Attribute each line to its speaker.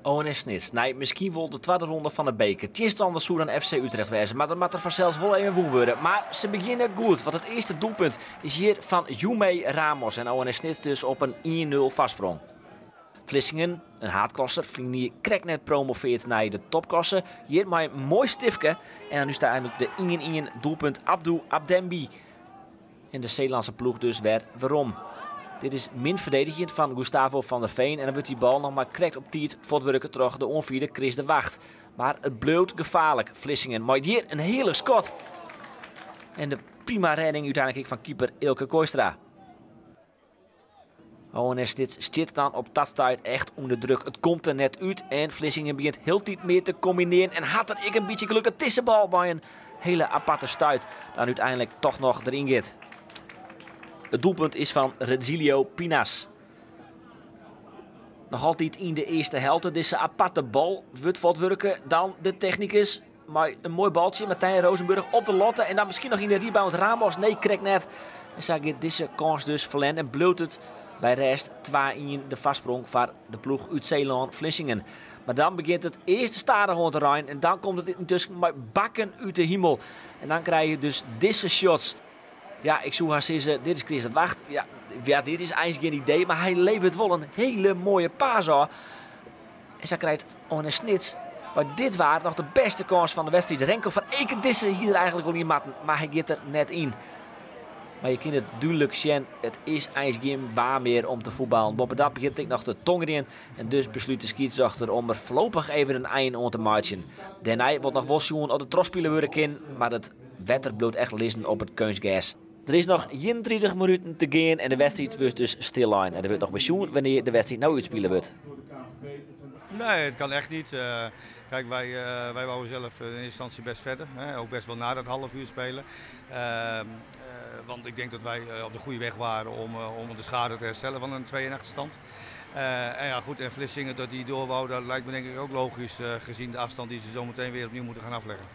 Speaker 1: ONS Snits. Nee, misschien wel de tweede ronde van de beker. Het is anders zo dan FC Utrecht wezen, maar dat mag er vanzelfs wel even woen worden. Maar ze beginnen goed, want het eerste doelpunt is hier van Jume Ramos. En ONS Snits dus op een 1-0 vastsprong. Vlissingen, een haatklosser, vliegen hier krek net promoveert naar de topklasse. Hier maar een mooi stifke. En dan nu staat eigenlijk de 1-1 doelpunt Abdou Abdembi. En de Zeelandse ploeg dus weer waarom. Dit is min verdedigend van Gustavo van der Veen. En dan wordt die bal nog maar krekt op tijd voortwerken terug de onvierde Chris de Wacht. Maar het bleut gevaarlijk. Vlissingen maakt hier een hele schot. En de prima redding uiteindelijk van keeper Ilke Kooistra. ONS zit dan op dat tijd echt onder druk. Het komt er net uit en Vlissingen begint heel tijd meer te combineren. En had er ik een beetje geluk. Het is de bal bij een hele aparte stuit. Dan uiteindelijk toch nog erin gaat. Het doelpunt is van Regilio Pinas. Nog altijd in de eerste helft. Deze aparte bal wordt voortwerken. Dan de technicus. Maar een mooi baltje. Martijn Rozenburg op de lotte. En dan misschien nog in de rebound Ramos. Nee, krijgt net. En zag je deze kans dus verlen. En bloot het bij rest 2-1 de vastsprong van de ploeg uit Zeeland Vlissingen. Maar dan begint het eerste stadion te rijden. En dan komt het intussen maar bakken uit de hemel. En dan krijg je dus deze shots. Ja, ik zou haar zeggen, dit is Chris de Wacht. Ja, dit is eigenlijk geen idee, maar hij levert wel een hele mooie paas aan. En zij krijgt ONS Snits. Maar dit was nog de beste kans van de wedstrijd. Renko van Ekendisse hier eigenlijk wel in matten, maar hij gaat er net in. Maar je kunt het duidelijk zien, het is eigenlijk geen waar meer om te voetballen. Bovenop begint ik nog de tong erin. En dus besluit de scheidsrechter om er voorlopig even een einde aan te maken. Daarna wordt nog wel zien op de trospelen werken, maar het wetter bloot echt lezen op het kunstgas. Er is nog 31 minuten te gaan en de wedstrijd wordt dus stil aan. En er wordt nog besjoen wanneer de wedstrijd nou uitspelen wordt.
Speaker 2: Nee, het kan echt niet. Kijk, wij wouden zelf in eerste instantie best verder. Hè? Ook best wel na dat half uur spelen. Want ik denk dat wij op de goede weg waren om de schade te herstellen van een 2-1 achterstand. En ja, goed, en Vlissingen dat die door wou, dat lijkt me denk ik ook logisch gezien de afstand die ze zo meteen weer opnieuw moeten gaan afleggen.